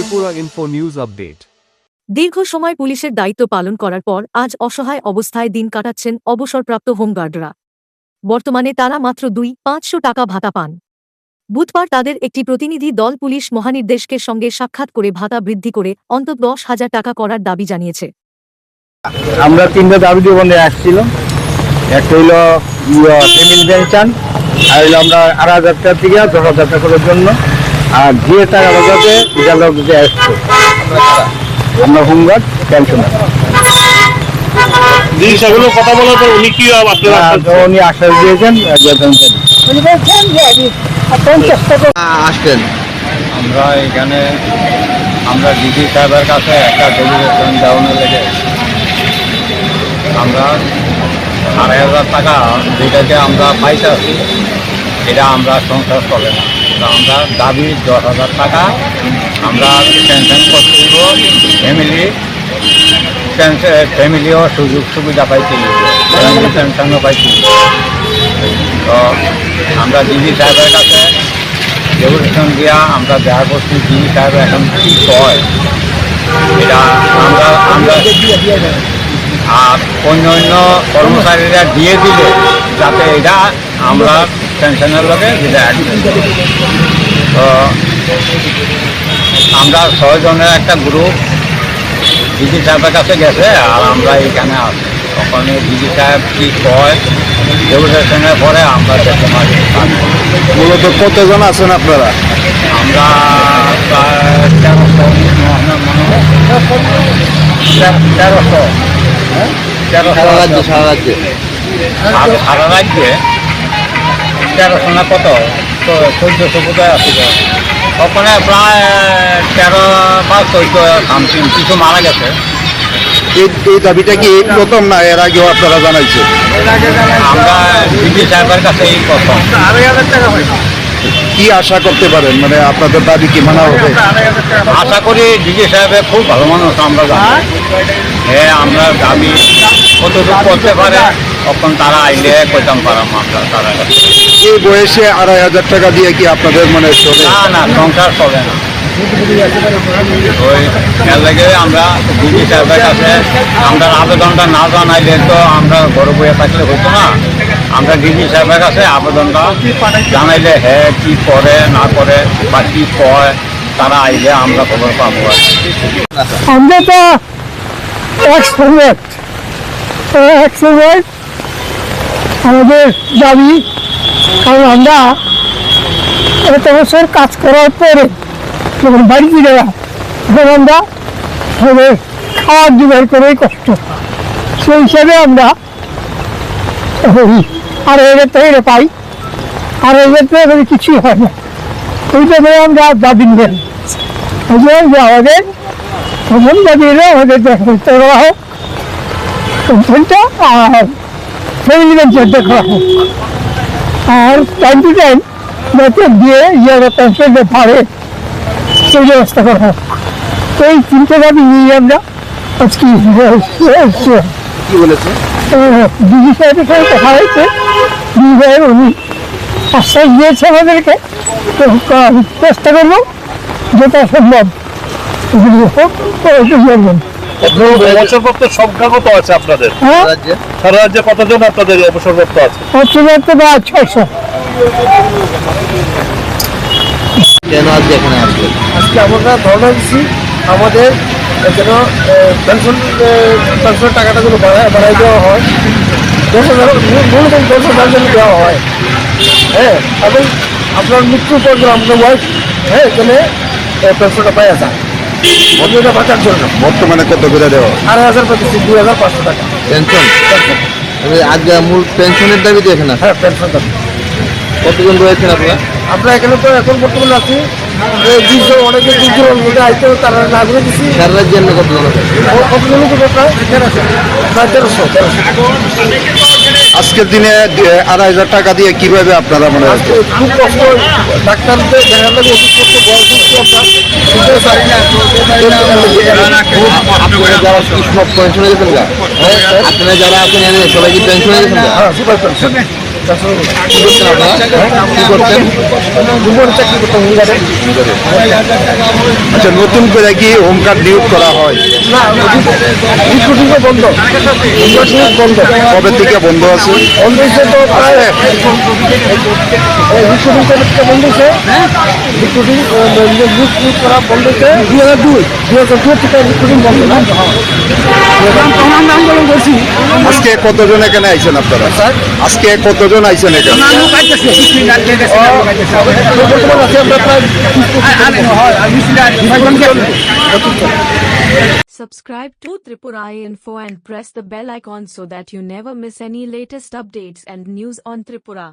Tripura info news update. দীর্ঘ সময় পুলিশের দায়িত্ব পালন করার পর আজ অসহায় অবস্থায় দিন কাটাচ্ছেন অবসরপ্রাপ্ত হোমগার্ডরা। বর্তমানে তারা মাত্র 2,500 টাকা ভাতা পান। বুধবার তাদের একটি প্রতিনিধি দল পুলিশ মহানির্দেশকের সঙ্গে সাক্ষাৎ করে ভাতা বৃদ্ধি করে অন্তত 10,000 টাকা করার দাবি জানিয়েছে। আমরা তিনটা দাবি জীবনে আসছিলাম। একটা হইল ফ্যামিলি পেনশন, আর হইলো আমরা 8,000 টাকা থেকে 10,000 টাকা করার জন্য, আর যে টাকা বাজাতে এটা লোককে আসছে আমরা হোমগার্ড পেনশনার। সেগুলো কথা বলার পর উনি কি উনি আশ্বাস দিয়েছেন আসবেন। আমরা এখানে আমরা ডিজি সাহেবের কাছে একটা ডেলিগেশন দেওয়ানোর লেগে আমরা 2,500 টাকা যেটাকে আমরা পাইতেছি এটা আমরা সংসার চলে না। আমরা দাবি 10,000 টাকা আমরা পেনশন করতে দিব, ফ্যামিলিও সুযোগ সুবিধা পাইতে ফ্যামিলি পেনশনও পাইতে। তো আমরা ডিজি সাহেবের কাছে ডেপুটেশন দিয়া আমরা দেখা করছি, ডিজি সাহেব এখন কী কয় এটা আমরা আর অন্য কর্মচারীরা দিয়ে দিলে যাতে এটা আমরা পেনশনের লগে যেটা তো আমরা 6 জনের একটা গ্রুপ ডিজি সাহেবের কাছে গেছে, আর আমরা এইখানে আছি। ওখানে ডিজি সাহেব কী কয় ডেপুটেশনের পরে আমরা দেখতে পারি। মূলত কতজন আছেন আপনারা? আমরা প্রায় 1300 সারা রাজ্যে সারা রাজ্যে 1300 না কত, তো 1400 কোথায় আসছিল। ওখানে প্রায় 13 বা 14 সামথিং কিছু মারা গেছে। এই দাবিটা কি প্রথম না এর আগেও আপনারা জানাইছেন? আমরা ডিজি সাহেবের কাছে এই প্রথম। কি আশা করতে পারেন, মানে আপনাদের দাবি কি মানা হবে? আশা করি ডিজি সাহেবের খুব ভালো মানুষ, আমরা জানি। হ্যাঁ, আমরা দাবি কতটুকু করতে পারে তখন তারা আইলে কইতাম পারাম আমরা তারা কাছে। এই বয়সে 2,500 টাকা দিয়ে কি আপনাদের মনে চলে? না, সংসার চলে না। ওই এর লাগে আমরা ডিজি সাহেবের কাছে আমরা আবেদনটা না জানাইলে তো আমরা ঘরে বইয়ে থাকলে হতো না। আমরা ডিজি সাহেবের কাছে আবেদনটা জানাইলে হ্যাঁ কি করে না করে বা কি কয় তারা আইলে আমরা খবর পাবো। আমরা তো আমাদের দাবি, কারণ আমরা এত বছর কাজ করার পরে যখন বাড়ি ফিরে তখন আমরা আমাদের খাওয়ার জোগাড় করেই কষ্ট, সেই হিসাবে আমরা 2,500 টাকা পাই। 2,500 টাকা কিছুই হয় না, ওইটা করে আমরা দাবি নেন যে আমাদের প্রথম দাবি হলো আমাদের দেওয়া হোক পেনশনটা, আর ফ্যামিলি পেনশন দেখা হোক, আর টাইম টু টাইম বেতন দিয়ে যারা পেনশনটা পারে সেই ব্যবস্থা করা হোক। তো এই 3টে দাবি নিয়ে আমরা আজকে কি বলেছে? ডিজি সাহেবের সঙ্গে কথা হয়েছে। ডিজি সাহেব উনি আশ্বাস দিয়েছে আমাদেরকে, তো চেষ্টা করবো যেটা সম্ভব করবেন। অবসরপ্রাপ্ত সংখ্যা কত আছে আপনাদের? সারা রাজ্যে কতজন আপনাদের অবসরপ্রাপ্ত আছে? 600। কেন আজকে এখানে আসবেন? আজকে আমরা ধর্ণা দিচ্ছি আমাদের যেন পেনশন টাকাটা যেন বাড়াই দেওয়া হয়, 10,000 যেন দেওয়া হয়। হ্যাঁ, এবং আপনার মৃত্যুর পর যেন আপনার ওয়াইফ যেন পেনশনটা পাওয়া যায় ওটা বাঁচার জন্য। বর্তমানে কত করে দেওয়া? 2,500 পাচ্ছি, 2,500 টাকা পেনশন। আজকে মূল পেনশনের দাবি দিয়ে এখানে? হ্যাঁ, পেনশন দাবি। কতজন রয়েছেন আপনারা? আমরা এখানে তো এখন বর্তমানে আছি 20 জন, অনেকে 2 জন মধ্যে আইতে তারা না করে দিচ্ছি। সারা রাজ্যে এমনি কতজন আছে? কতজন প্রায় 1300। আজকের দিনে 2,500 টাকা দিয়ে কিভাবে আপনারা মনে হচ্ছে? খুব কষ্ট, ডাক্তারদের দেখার লাগে ওষুধপত্র বয়স হচ্ছে আপনারা যারা কৃষ্ণ পেনশনে গেছেন গা, আপনারা যারা আছেন এনে সবাই কি পেনশনে গেছেন গা? হ্যাঁ, সুপার পেনশন। কি করছেন আপনারা? কি করছেন? আচ্ছা, নতুন করে কি হোমগার্ড নিয়োগ করা হয়? কবে থেকে বন্ধ আছে? আজকে কতজন এখানে আইছেন আপনারা? আজকে কতজন আইছেন এখানে? Subscribe to Tripura Info and press the bell icon so that you never miss any latest updates and news on Tripura.